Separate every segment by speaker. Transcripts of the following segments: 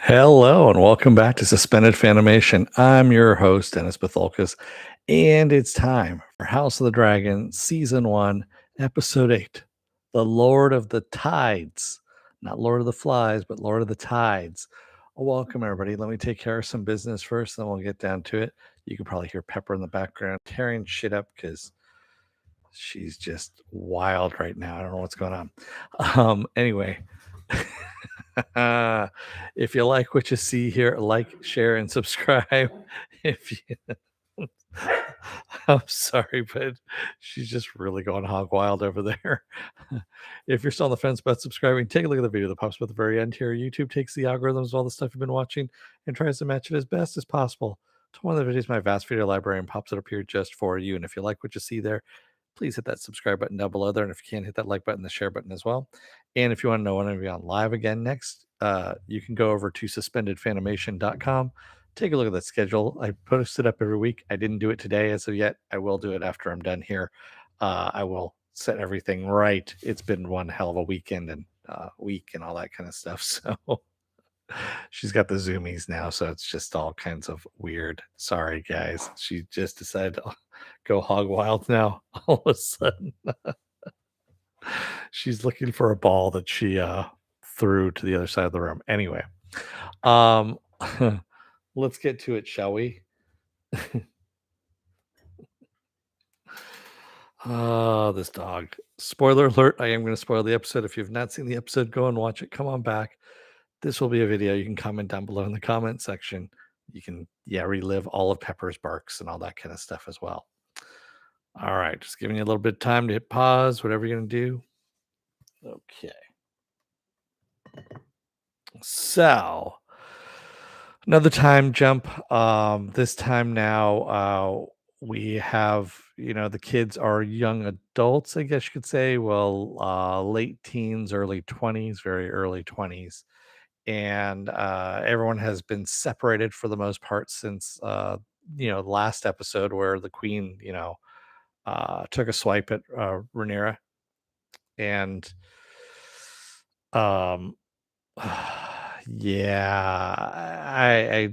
Speaker 1: Hello and welcome back to Suspended Fanimation. I'm your host, Dennis Bithoulkas, and it's time for House of the Dragon, Season 1, Episode 8, The Lord of the Tides. Not Lord of the Flies, but Lord of the Tides. Welcome, everybody. Let me take care of some business first, then we'll get down to it. You can probably hear Pepper in the background tearing shit up because she's just wild right now. I don't know what's going on. Anyway. If you like what you see here, like, share, and subscribe. If you, I'm sorry, but she's just really going hog wild over there. If you're still on the fence about subscribing, take a look at the video that pops up at the very end here. YouTube takes the algorithms of all the stuff you've been watching and tries to match it as best as possible to one of the videos in my vast video library and pops it up here just for you. And if you like what you see there, please hit that subscribe button down below there. And if you can, hit that like button, the share button as well. And if you want to know when I'm going to be on live again next, you can go over to suspendedfanimation.com. Take a look at that schedule. I post it up every week. I didn't do it today as of yet. I will do it after I'm done here. I will set everything right. It's been one hell of a weekend and week and all that kind of stuff. So she's got the zoomies now, so it's just all kinds of weird. Sorry, guys. She just decided to go hog wild now. All of a sudden, she's looking for a ball that she threw to the other side of the room. Anyway, um, let's get to it, shall we? Oh, this dog. Spoiler alert, I am going to spoil the episode. If you've not seen the episode, go and watch it. Come on back. This will be a video. You can comment down below in the comment section. You can, relive all of Pepper's barks and all that kind of stuff as well. All right, just giving you a little bit of time to hit pause, whatever you're going to do. Okay. So, another time jump. This time now, we have, the kids are young adults, I guess you could say. Well, late teens, early 20s, very early 20s. And everyone has been separated for the most part since, the last episode where the queen, took a swipe at Rhaenyra. And, um, yeah,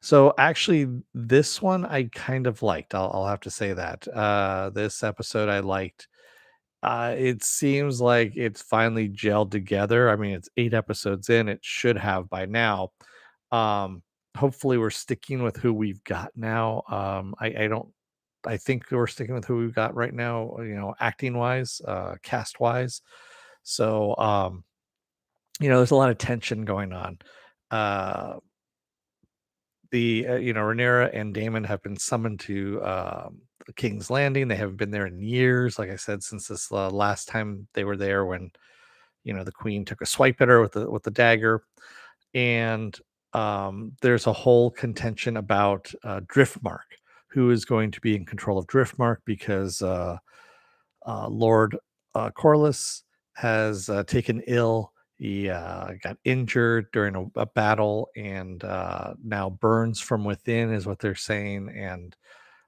Speaker 1: so actually this one I kind of liked. I'll have to say that. This episode I liked. It seems like it's finally gelled together. I mean, it's 8 episodes in. It should have by now. Um, Hopefully we're sticking with who we've got now. I don't I think we're sticking with who we've got right now, acting wise, cast wise. So, there's a lot of tension going on. Uh, Rhaenyra and Damon have been summoned to the King's Landing. They haven't been there in years, like I said, since this last time they were there when the Queen took a swipe at her with the dagger. And there's a whole contention about Driftmark, who is going to be in control of Driftmark because Lord Corlys has taken ill. He got injured during a battle and now burns from within, is what they're saying, and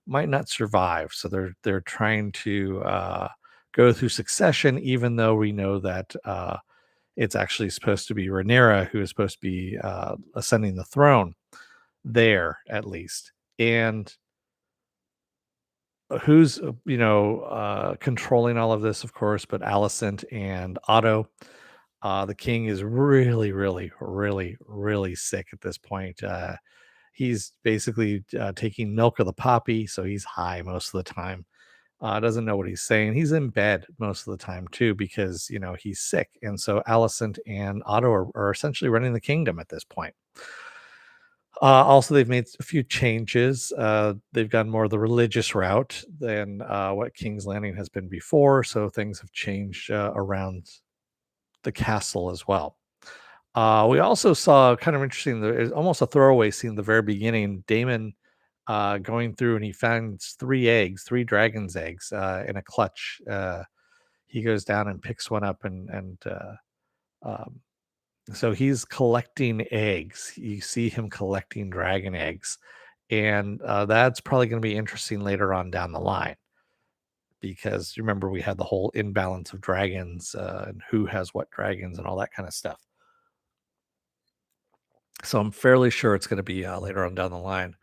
Speaker 1: might not survive. So they're trying to go through succession, even though we know that it's actually supposed to be Rhaenyra who is supposed to be ascending the throne there, at least. And who's controlling all of this, of course, but Alicent and Otto. The king is really, really, really, really sick at this point. He's basically taking milk of the poppy, so he's high most of the time. Doesn't know what he's saying. He's in bed most of the time too because he's sick, and so Alicent and Otto are essentially running the kingdom at this point. Also, they've made a few changes. They've gone more the religious route than what King's Landing has been before, so things have changed around the castle as well. We also saw kind of interesting, there's almost a throwaway scene at the very beginning. Damon going through and he finds 3 dragon's eggs in a clutch. He goes down and picks one up and um, so he's collecting eggs. You see him collecting dragon eggs. And that's probably going to be interesting later on down the line because remember, we had the whole imbalance of dragons and who has what dragons and all that kind of stuff. So I'm fairly sure it's going to be later on down the line.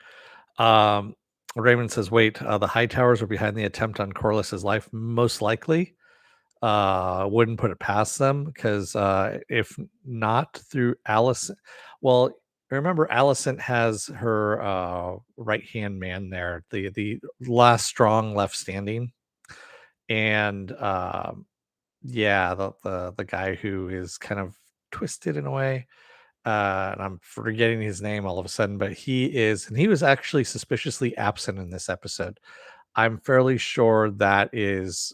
Speaker 1: Um, Raymond says, "Wait, the high towers were behind the attempt on Corliss's life. Most likely, wouldn't put it past them because if not through Allison, well, remember Allison has her right hand man there, the last strong left standing, and yeah, the guy who is kind of twisted in a way." And I'm forgetting his name all of a sudden, but and he was actually suspiciously absent in this episode. I'm fairly sure that is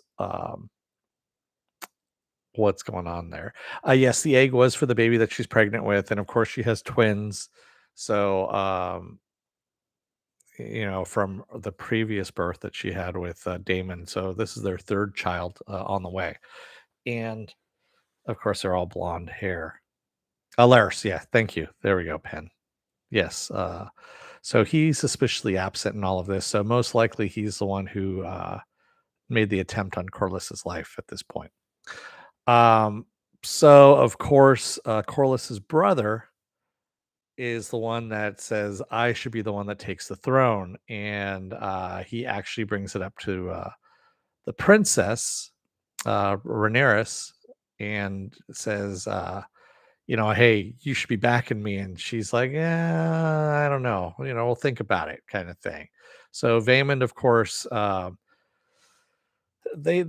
Speaker 1: what's going on there. Yes, the egg was for the baby that she's pregnant with, and of course she has twins. So, from the previous birth that she had with Damon. So this is their third child on the way, and of course they're all blonde hair. Laris, yeah, thank you. There we go, Pen. Yes. So he's suspiciously absent in all of this. So most likely he's the one who made the attempt on Corliss's life at this point. Um, so of course, Corliss's brother is the one that says, I should be the one that takes the throne. And he actually brings it up to the princess, Rhaenyra, and says, hey, you should be backing me. And she's like, yeah, I don't know. We'll think about it kind of thing. So Vaymond, of course, they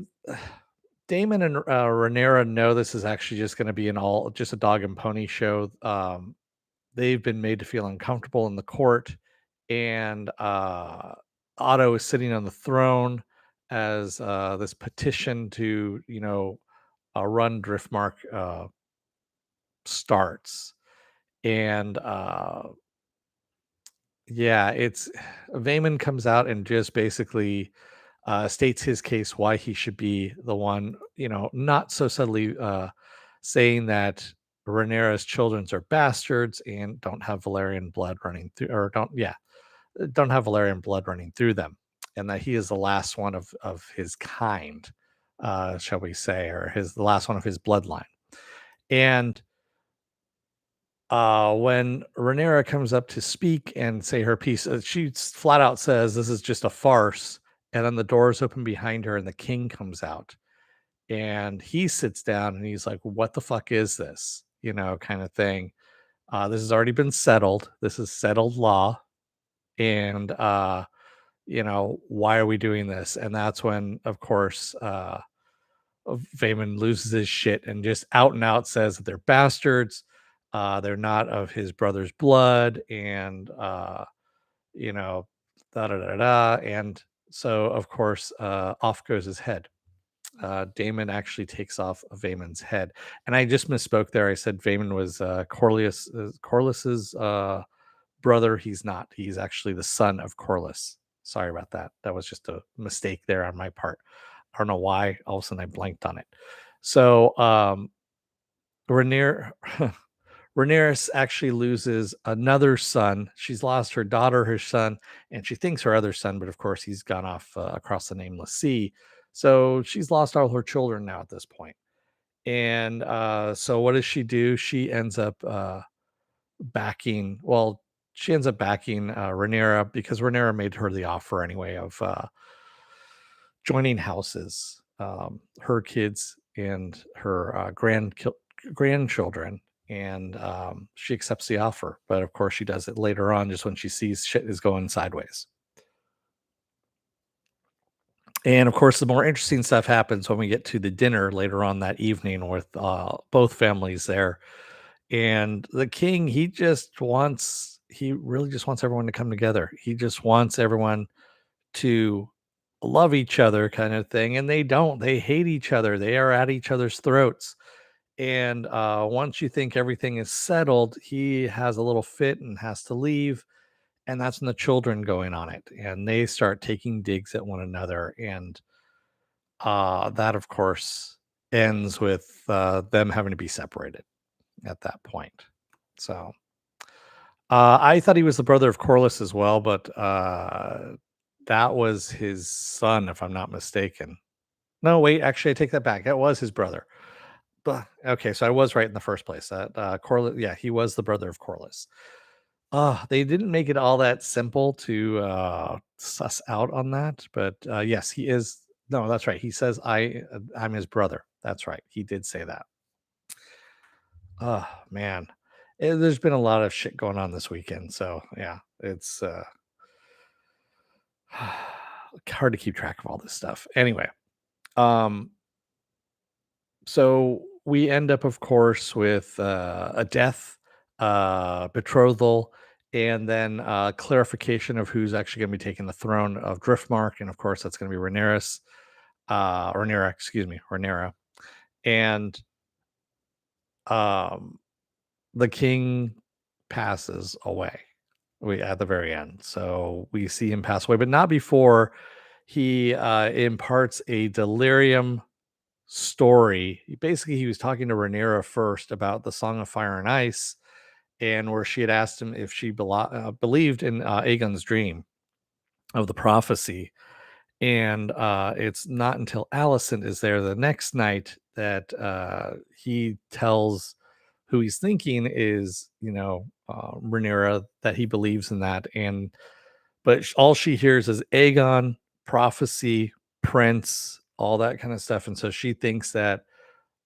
Speaker 1: Damon and Rhaenyra know this is actually just going to be just a dog and pony show. They've been made to feel uncomfortable in the court, and Otto is sitting on the throne as this petition to run Driftmark starts, and yeah, it's Vayman comes out and just basically states his case why he should be the one, not so subtly saying that Rhaenyra's children are bastards and don't have Valerian blood running through, or don't have Valerian blood running through them, and that he is the last one of his kind, shall we say, or the last one of his bloodline. And when Rhaenyra comes up to speak and say her piece, she flat out says this is just a farce. And then the doors open behind her, and the king comes out, and he sits down, and he's like, "What the fuck is this?" Kind of thing. This has already been settled. This is settled law, and why are we doing this? And that's when, of course, Vayman loses his shit and just out and out says that they're bastards. They're not of his brother's blood, and you know, da da da da. And so, of course, off goes his head. Damon actually takes off Vayman's head, and I just misspoke there. I said Vayman was Corliss's brother. He's not. He's actually the son of Corliss. Sorry about that. That was just a mistake there on my part. I don't know why. All of a sudden, I blanked on it. So, Rhaenyra, Rhaenyra actually loses another son. She's lost her daughter, her son, and she thinks her other son, but of course, he's gone off across the nameless sea. So she's lost all her children now at this point. And so, what does she do? She ends up backing. Well, she ends up backing Rhaenyra because Rhaenyra made her the offer anyway of joining houses, her kids and her grandchildren, and she accepts the offer. But of course, she does it later on, just when she sees shit is going sideways. And of course, the more interesting stuff happens when we get to the dinner later on that evening with both families there. And the king, he really just wants everyone to come together. He just wants everyone to love each other, kind of thing. And they don't. They hate each other. They are at each other's throats. And once you think everything is settled, he has a little fit and has to leave. And that's when the children go in on it, and they start taking digs at one another. And that, of course, ends with them having to be separated at that point. So I thought he was the brother of Corliss as well, but that was his son, if I'm not mistaken. No, wait, actually, I take that back. That was his brother. Okay, so I was right in the first place. That Corlys, yeah, he was the brother of Corlys. They didn't make it all that simple to suss out on that, but yes, he is. No, that's right. He says I'm his brother. That's right. He did say that. Oh man, there's been a lot of shit going on this weekend, so yeah, it's hard to keep track of all this stuff. Anyway, um, so we end up, of course, with a death, betrothal, and then clarification of who's actually going to be taking the throne of Driftmark, and of course, that's going to be Rhaenyra, excuse me, Rhaenyra, and um, the king passes away. We at the very end, so we see him pass away, but not before he imparts a delirium story. Basically, he was talking to Rhaenyra first about the Song of Fire and Ice, and where she had asked him if she believed in Aegon's dream of the prophecy. And it's not until Alicent is there the next night that he tells who he's thinking is, Rhaenyra, that he believes in that. And but all she hears is Aegon, prophecy, prince, all that kind of stuff. And so she thinks that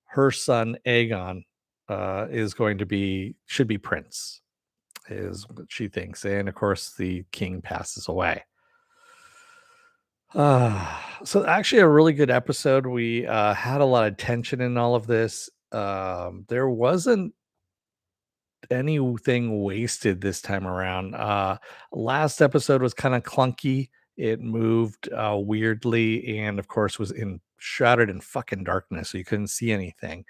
Speaker 1: her son Aegon is going to should be prince, is what she thinks. And of course, the king passes away. So actually, a really good episode. We had a lot of tension in all of this. There wasn't anything wasted this time around. Last episode was kind of clunky. It moved weirdly, and of course, was in shrouded in fucking darkness, so you couldn't see anything.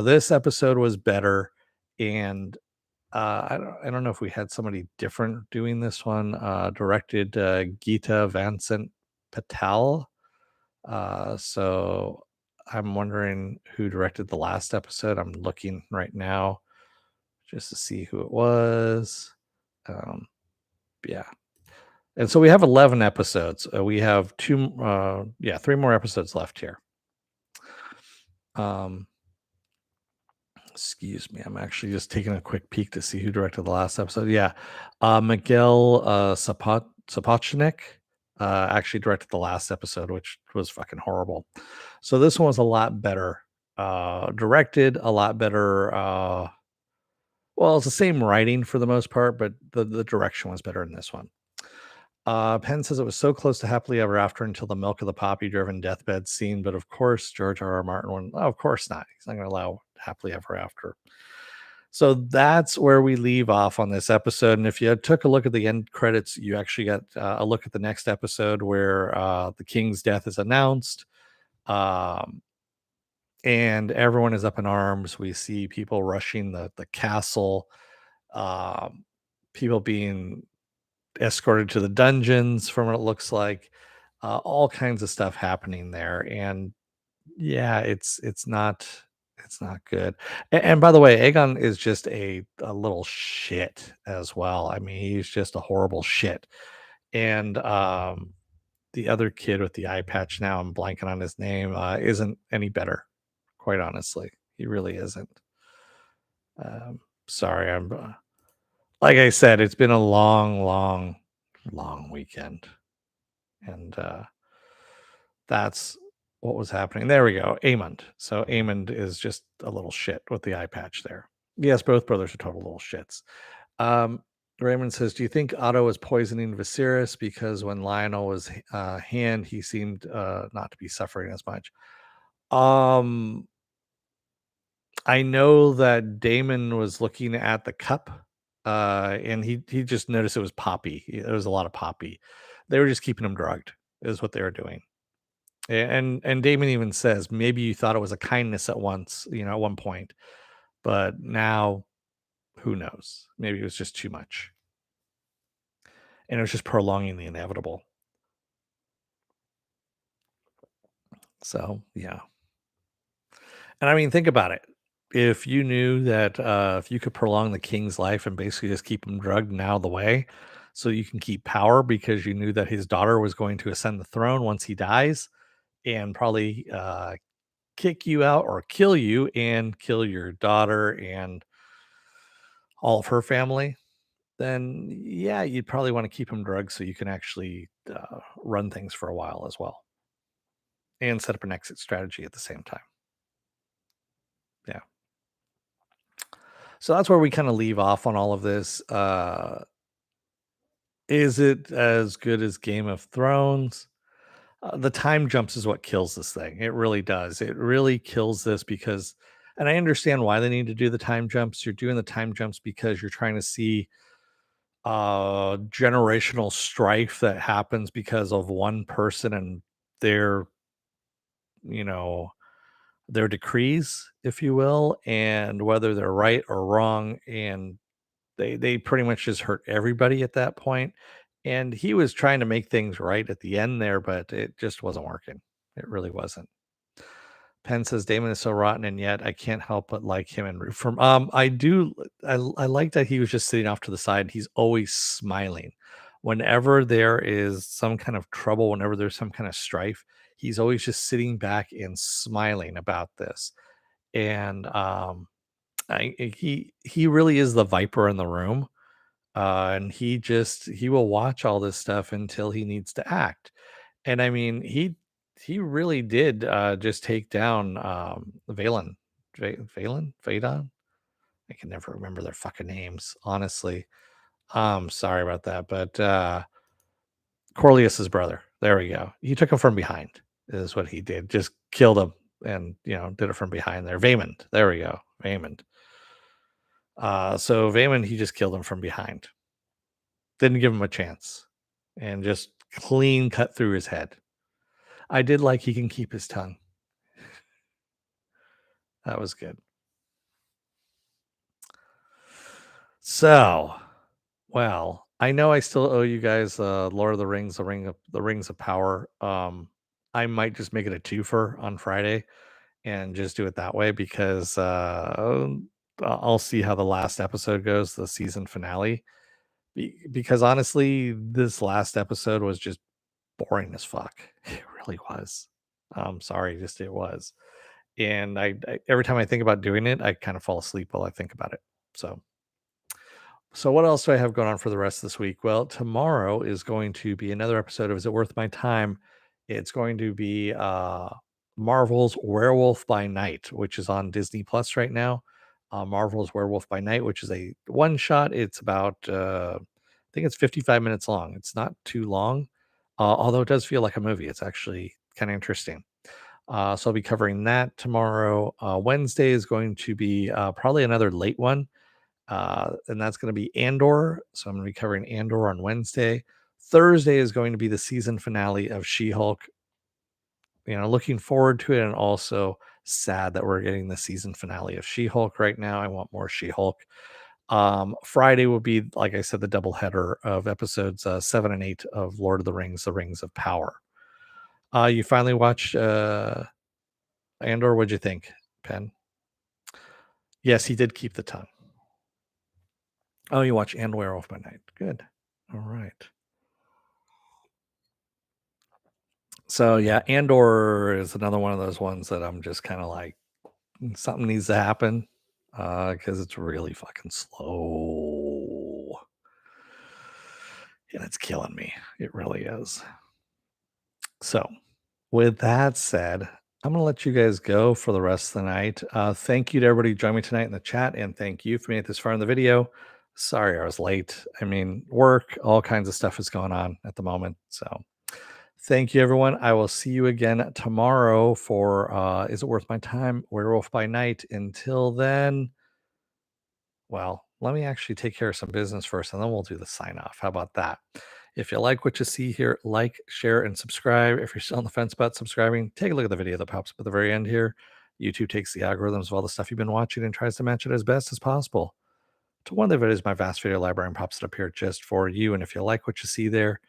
Speaker 1: This episode was better, and I don't know if we had somebody different doing this one. Directed Geeta Vincent Patel. So I'm wondering who directed the last episode. I'm looking right now just to see who it was. Um, yeah. And so we have 11 episodes. We have three more episodes left here. Um, Excuse me. I'm actually just taking a quick peek to see who directed the last episode. Yeah. Miguel Sapochnik actually directed the last episode, which was fucking horrible. So this one was a lot better directed, a lot better. Well, it's the same writing for the most part, but the direction was better in this one. Penn says it was so close to happily ever after until the milk of the poppy driven deathbed scene. But of course, George R. R. Martin went, oh, of course not. He's not going to allow happily ever after. So that's where we leave off on this episode. And if you took a look at the end credits, you actually got a look at the next episode where the king's death is announced. And everyone is up in arms. We see people rushing the castle, um, people being escorted to the dungeons from what it looks like, all kinds of stuff happening there. And yeah, it's not good. And by the way, Aegon is just a little shit as well. I mean, he's just a horrible shit. And the other kid with the eye patch, now I'm blanking on his name, isn't any better, quite honestly. He really isn't. Sorry, I'm like I said, it's been a long, long, long weekend. And that's what was happening. There we go. Aemond. So Aemond is just a little shit with the eye patch there. Yes, both brothers are total little shits. Um, Raymond says, "Do you think Otto was poisoning Viserys because when Lionel was hand, he seemed not to be suffering as much?" Um, I know that Damon was looking at the cup, and he just noticed it was poppy. There was a lot of poppy. They were just keeping him drugged. Is what they were doing. And Damon even says maybe you thought it was a kindness at once, at one point, but now who knows? Maybe it was just too much, and it was just prolonging the inevitable. So yeah, and I mean, think about it. If you knew that if you could prolong the king's life and basically just keep him drugged and out of the way, so you can keep power because you knew that his daughter was going to ascend the throne once he dies, and probably kick you out or kill you and kill your daughter and all of her family, then yeah, you'd probably want to keep him drugged so you can actually run things for a while as well and set up an exit strategy at the same time. Yeah. So that's where we kind of leave off on all of this. Is it as good as Game of Thrones? The time jumps is what kills this thing. It really does. It really kills this because, and I understand why they need to do the time jumps. You're doing the time jumps because you're trying to see generational strife that happens because of one person and their, you know, their decrees, if you will, and whether they're right or wrong. And they pretty much just hurt everybody at that point. And he was trying to make things right at the end there, but it just wasn't working. It really wasn't. Penn says Damon is so rotten, and yet I can't help but like him and root for him. I do. I like that he was just sitting off to the side. He's always smiling. Whenever there is some kind of trouble, whenever there's some kind of strife, he's always just sitting back and smiling about this. And he really is the viper in the room, and he will watch all this stuff until he needs to act. And I mean, he really did just take down Valen, Vadon. I can never remember their fucking names, honestly. Sorry about that, but Corlius's brother. There we go. He took him from behind. Is what he did. Just killed him, and did it from behind. There, Vaymond. There we go, Vaymond. So Vaymond, he just killed him from behind. Didn't give him a chance, and just clean cut through his head. I did like he can keep his tongue. That was good. So, well, I know I still owe you guys Lord of the Rings, the Rings of Power. I might just make it a twofer on Friday and just do it that way because I'll see how the last episode goes, the season finale. Because honestly, this last episode was just boring as fuck. It really was. Sorry, just it was. And I every time I think about doing it, I kind of fall asleep while I think about it. So what else do I have going on for the rest of this week? Well, tomorrow is going to be another episode of Is It Worth My Time? It's going to be Marvel's Werewolf by Night, which is on Disney Plus right now. Marvel's Werewolf by Night, which is a one shot. It's about I think it's 55 minutes long. It's not too long, although it does feel like a movie. It's actually kind of interesting. So I'll be covering that tomorrow. Wednesday is going to be probably another late one, and that's going to be Andor. So I'm going to be covering Andor on Wednesday. Thursday is going to be the season finale of She-Hulk. Looking forward to it, and also sad that we're getting the season finale of She-Hulk right now. I want more She-Hulk. Friday will be, like I said, the double header of episodes 7 and 8 of Lord of the Rings, The Rings of Power. You finally watched Andor. What'd you think, Penn? Yes, he did keep the tongue. Oh, you watch And Werewolf by Night. Good. All right. So yeah, Andor is another one of those ones that I'm just kind of like, something needs to happen because it's really fucking slow. And it's killing me. It really is. So with that said, I'm gonna let you guys go for the rest of the night. Thank you to everybody who joined me tonight in the chat, and thank you for making it this far in the video. Sorry I was late. I mean, work, all kinds of stuff is going on at the moment. So thank you, everyone. I will see you again tomorrow for Is It Worth My Time? Werewolf by Night. Until then, well, let me actually take care of some business first, and then we'll do the sign off. How about that? If you like what you see here, like, share, and subscribe. If you're still on the fence about subscribing, take a look at the video that pops up at the very end here. YouTube takes the algorithms of all the stuff you've been watching and tries to match it as best as possible to one of the videos, my vast video library, and pops it up here just for you. And if you like what you see there,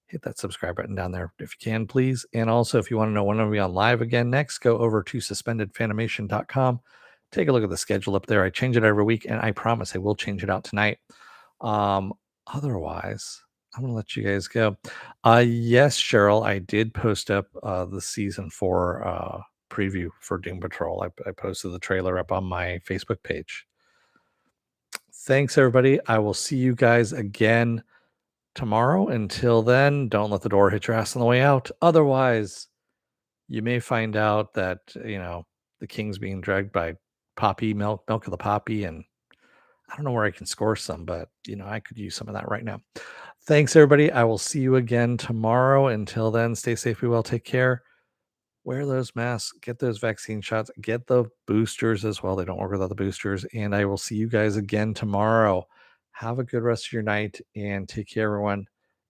Speaker 1: hit that subscribe button down there if you can, please. And also, if you want to know when I'll be on live again next, go over to suspendedfanimation.com. Take a look at the schedule up there. I change it every week, and I promise I will change it out tonight. Otherwise, I'm going to let you guys go. Yes, Cheryl, I did post up the season 4 preview for Doom Patrol. I posted the trailer up on my Facebook page. Thanks, everybody. I will see you guys again tomorrow. Until then, don't let the door hit your ass on the way out. Otherwise, you may find out that, the king's being dragged by poppy milk of the poppy. And I don't know where I can score some, but, I could use some of that right now. Thanks, everybody. I will see you again tomorrow. Until then, stay safe, be well, take care. Wear those masks, get those vaccine shots, get the boosters as well. They don't work without the boosters. And I will see you guys again tomorrow. Have a good rest of your night and take care, everyone.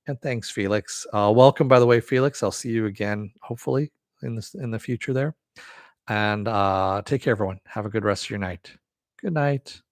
Speaker 1: And thanks, Felix. Welcome, by the way, Felix. I'll see you again, hopefully, in the future there. And take care, everyone. Have a good rest of your night. Good night.